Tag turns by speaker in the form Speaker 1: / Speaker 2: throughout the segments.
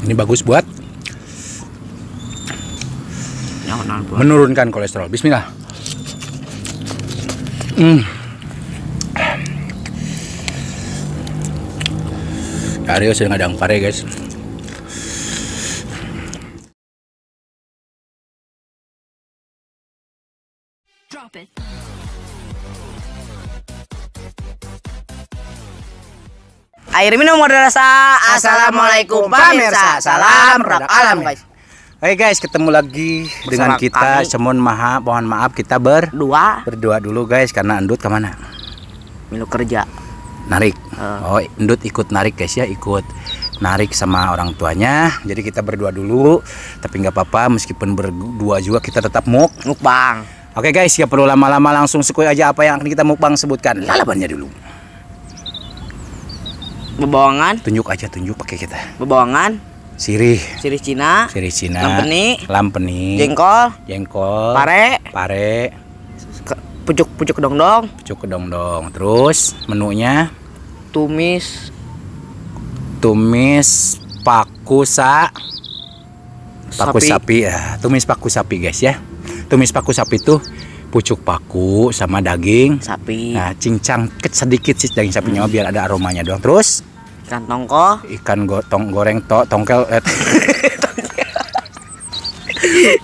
Speaker 1: Ini bagus buat menurunkan kolesterol. Bismillah. Aryo sedang ada pare guys.
Speaker 2: Drop it.
Speaker 3: Air minum modal rasa. Assalamualaikum pemirsa. Salam produk alam guys.
Speaker 1: Hai guys, ketemu lagi dengan kita. Mohon maaf kita berdua dulu guys karena Endut kemana?
Speaker 3: Milu kerja.
Speaker 1: Narik. Oh, Endut ikut narik guys ya, ikut narik sama orang tuanya. Jadi kita berdua dulu. Tapi nggak apa-apa, meskipun berdua juga kita tetap mukbang. Oke guys, nggak perlu lama-lama, langsung sekui aja apa yang akan kita mukbang sebutkan. Lalapannya dulu.
Speaker 3: Bebawangan.
Speaker 1: Tunjuk pakai kita.
Speaker 3: Bebawangan.
Speaker 1: Sirih
Speaker 3: Cina. Lampeni. Jengkol.
Speaker 1: Pare.
Speaker 3: Pucuk kedongdong.
Speaker 1: Terus menunya
Speaker 3: Tumis
Speaker 1: paku sapi ya. Tumis paku sapi guys ya. Tumis paku sapi tuh pucuk paku sama daging
Speaker 3: sapi.
Speaker 1: Nah, cincang sedikit sih daging sapinya biar ada aromanya doang. Terus
Speaker 3: ikan
Speaker 1: goreng tongkel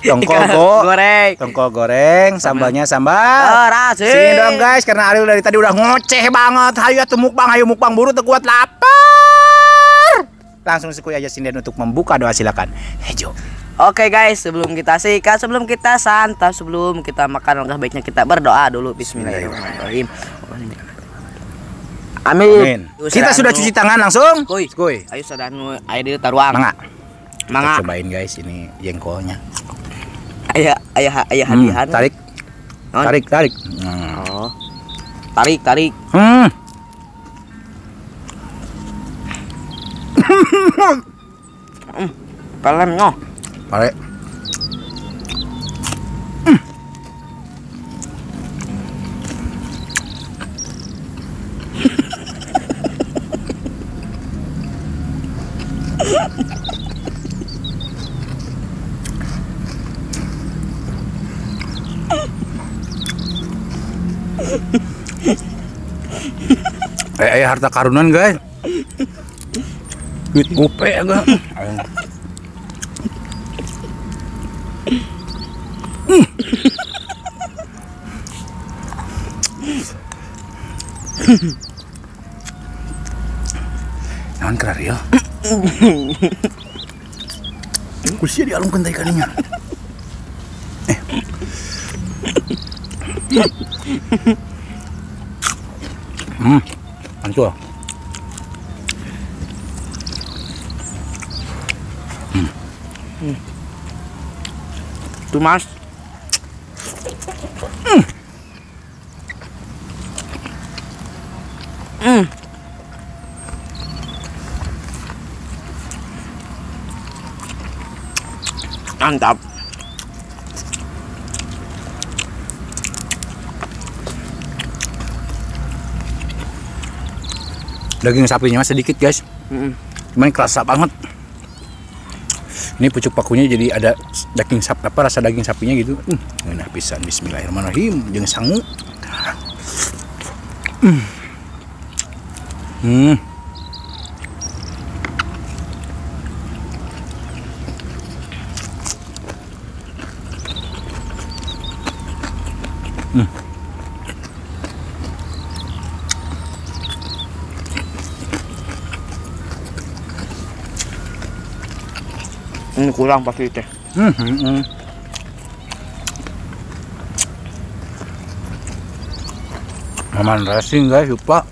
Speaker 1: tongkol goreng, sambalnya sambal
Speaker 3: terasi.
Speaker 1: Sini dong guys, karena Ariel dari tadi udah ngoceh banget. Hayu mukbang buru terkuat lapar. Langsung sekui aja sinden untuk membuka doa, silakan. Hejo.
Speaker 3: Oke guys, sebelum kita sikat, sebelum kita santap, sebelum kita makan, langkah baiknya kita berdoa dulu. Bismillahirrahmanirrahim. Amin.
Speaker 1: Kita sudah cuci tangan langsung. Kuy.
Speaker 3: Ayo sadanu air di taruang. Mangga.
Speaker 1: Cobain guys, ini jengkolnya.
Speaker 3: Ayah hadihan.
Speaker 1: Tarik.
Speaker 3: Oh. Tarik. Pelan nyoh.
Speaker 1: Pare. Harta karunan guys. Duit gope agak. Naon kerar ya? Kusia dialungkan tadi kalinya. Hancur.
Speaker 3: Tumas. Mantap.
Speaker 1: Daging sapinya sedikit guys, cuman kerasa banget. Ini pucuk pakunya jadi ada daging sapi, rasa daging sapinya gitu. Nah pisan. Bismillahirrahmanirrahim. Jeung sangu.
Speaker 3: Ini kurang pasti teh.
Speaker 1: Maman racing guys, lupa.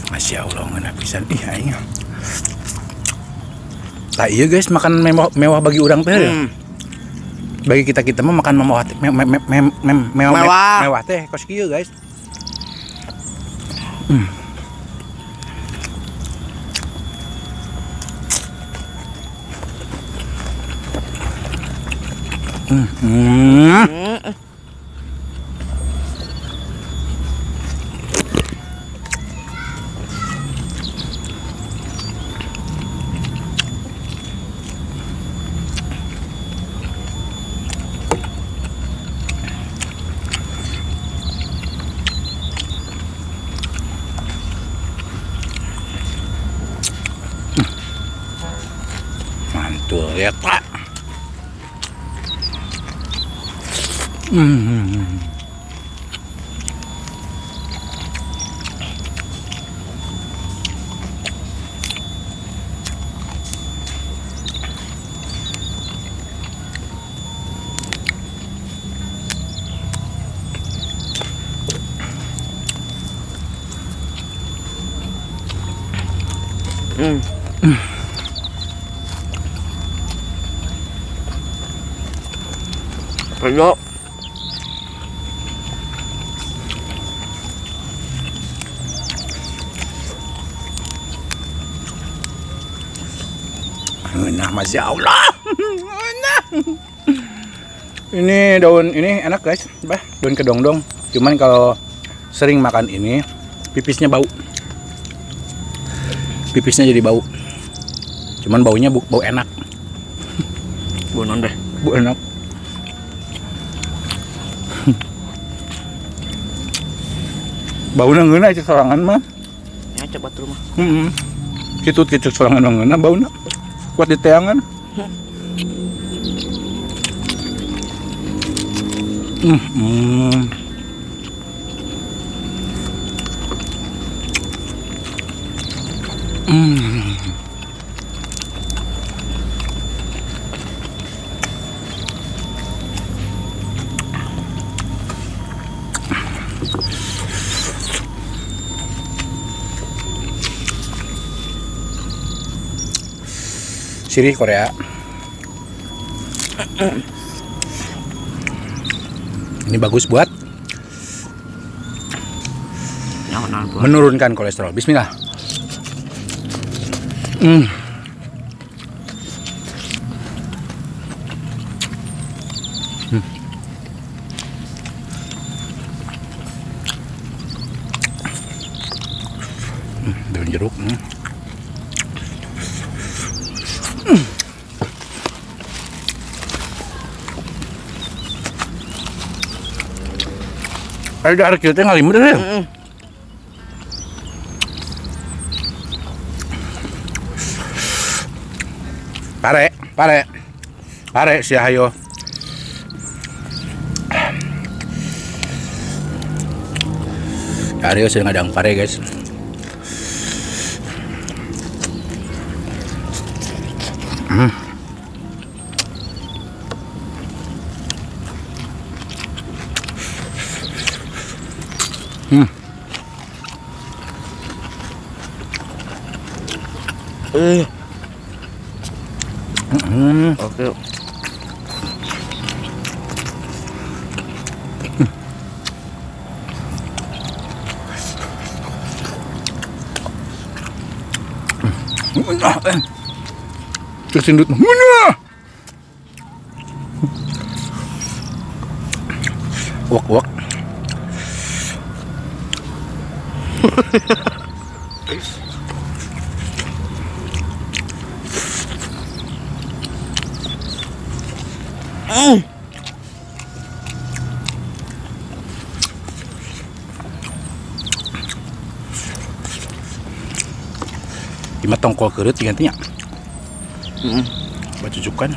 Speaker 1: Masya Allah, ngena pisan. Aing. Nah iya guys, makan mewah bagi orang teh ya. Bagi kita mah makan mewah teh kos kieu guys. Tuh, lihat Pak.
Speaker 3: Ayo.
Speaker 1: Nah, Masya Allah. Ini daun ini enak guys, daun kedongdong. Cuman kalau sering makan ini, pipisnya bau. Pipisnya jadi bau. Cuman baunya bau enak.
Speaker 3: Bau non deh.
Speaker 1: Bau enak. Bau ngeuna cek sorangan mah.
Speaker 3: Ya cepat rumah.
Speaker 1: Kitu sorangan ngeuna bauna. Kuat di teangan. Sirih Korea. Ini bagus buat menurunkan kolesterol. Bismillah. Daun jeruk. Ada arek kieu teh ngalimut ya. Pare si hayo. Aryo sering ngadang pare guys.
Speaker 3: Oke.
Speaker 1: Tersindut mana? Wak. Ima tongkol keurut gantinya. Bacucukan.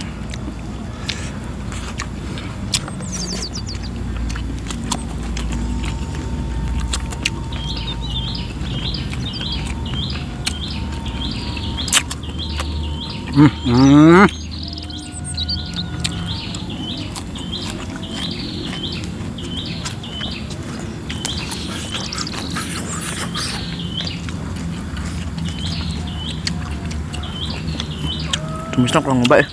Speaker 3: Tumisnya kurang ngoba ya.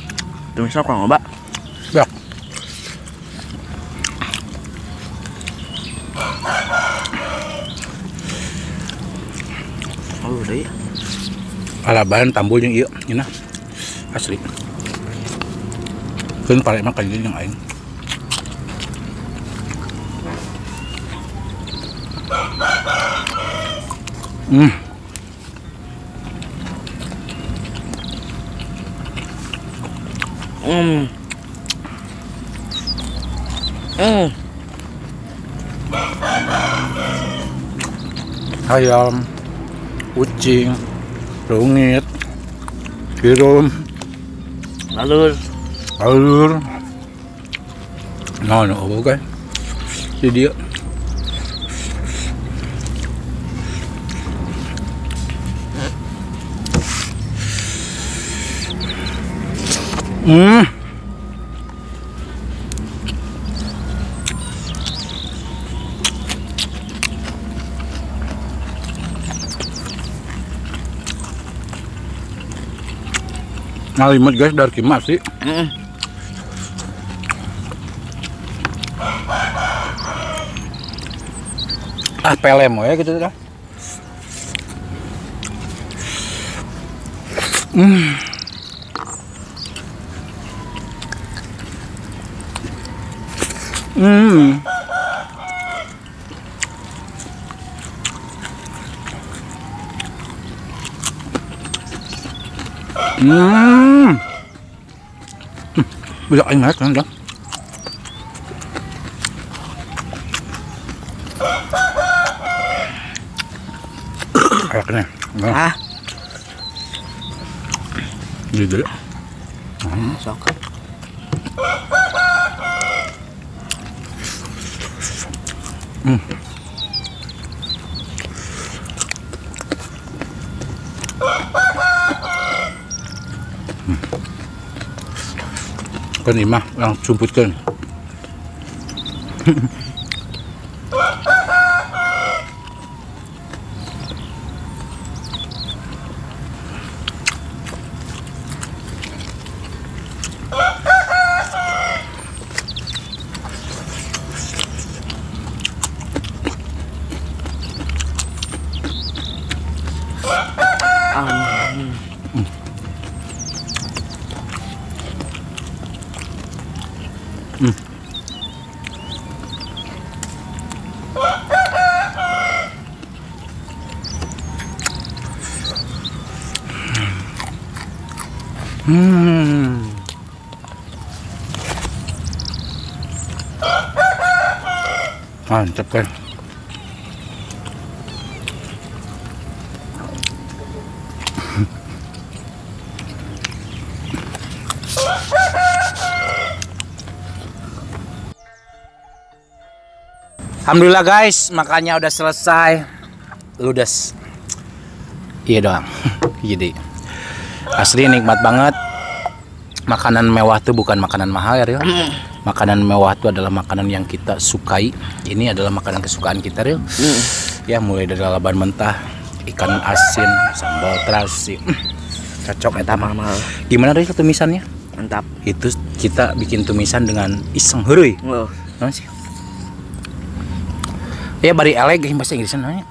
Speaker 3: Tumisnya kurang ngoba.
Speaker 1: Ya.
Speaker 3: Oh, udah ya.
Speaker 1: Alaban tambul yang iya, ini asli. Kan pare mah kali yang aing. Ayam, kucing, rungit, birum,
Speaker 3: Alur.
Speaker 1: Alur. No, oke. Jadi dia. Ngalimet guys dari Kimas sih. Pelem ya gitu dah. Bây giờ anh hết rồi đó. Cái này.
Speaker 3: Ah.
Speaker 1: Gì đấy.
Speaker 3: Sok.
Speaker 1: Kan ini mah yang sumputkan. Mantap kan. Alhamdulillah guys, makannya udah selesai. Ludes. Iya doang. Jadi asli nikmat banget. Makanan mewah tuh bukan makanan mahal ya, Ril. Makanan mewah itu adalah makanan yang kita sukai. Ini adalah makanan kesukaan kita, Ril. Ya mulai dari lalapan mentah, ikan asin, sambal terasi. Cocok ya mahal. Gimana Ril tumisannya?
Speaker 3: Mantap.
Speaker 1: Itu kita bikin tumisan dengan iseng heureui.
Speaker 3: Oh.
Speaker 1: Naon sih? Ya bari eleg bahasa Inggrisnya namanya.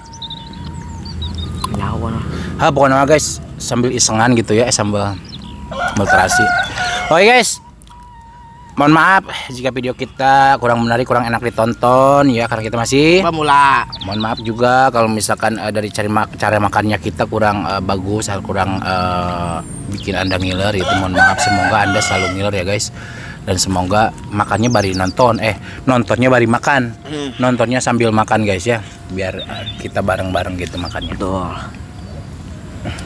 Speaker 3: Nyawa.
Speaker 1: Pokoknya guys sambil isengan gitu ya sambal terasi. Oke guys, mohon maaf jika video kita kurang menarik, kurang enak ditonton ya karena kita masih
Speaker 3: pemula.
Speaker 1: Mohon maaf juga kalau misalkan dari cara makannya kita kurang bagus, kurang bikin Anda ngiler itu. Mohon maaf, semoga Anda selalu ngiler ya guys. Dan semoga makannya bari nonton, nontonnya bari makan, nontonnya sambil makan guys ya, biar kita bareng-bareng gitu makannya.
Speaker 3: Betul.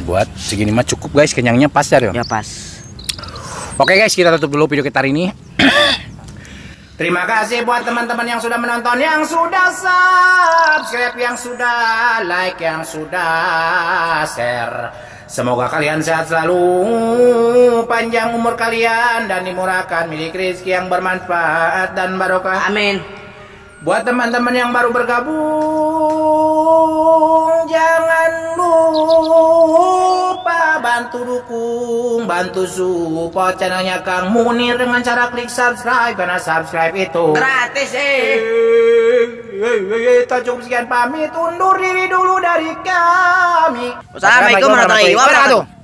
Speaker 1: Buat segini mah cukup guys, kenyangnya pas ya.
Speaker 3: Ya pas.
Speaker 1: Oke guys, kita tutup dulu video kita hari ini. Terima kasih buat teman-teman yang sudah menonton, yang sudah subscribe, yang sudah like, yang sudah share. Semoga kalian sehat selalu, panjang umur kalian, dan dimurahkan milik rezeki yang bermanfaat dan barokah.
Speaker 3: Amin.
Speaker 1: Buat teman-teman yang baru bergabung, jangan lupa bantu dukung, bantu support channelnya Kang Munir dengan cara klik subscribe, karena subscribe itu
Speaker 3: gratis.
Speaker 1: Kita cukup sekian, pamit undur diri dulu dari kami.
Speaker 3: Assalamualaikum warahmatullahi wabarakatuh.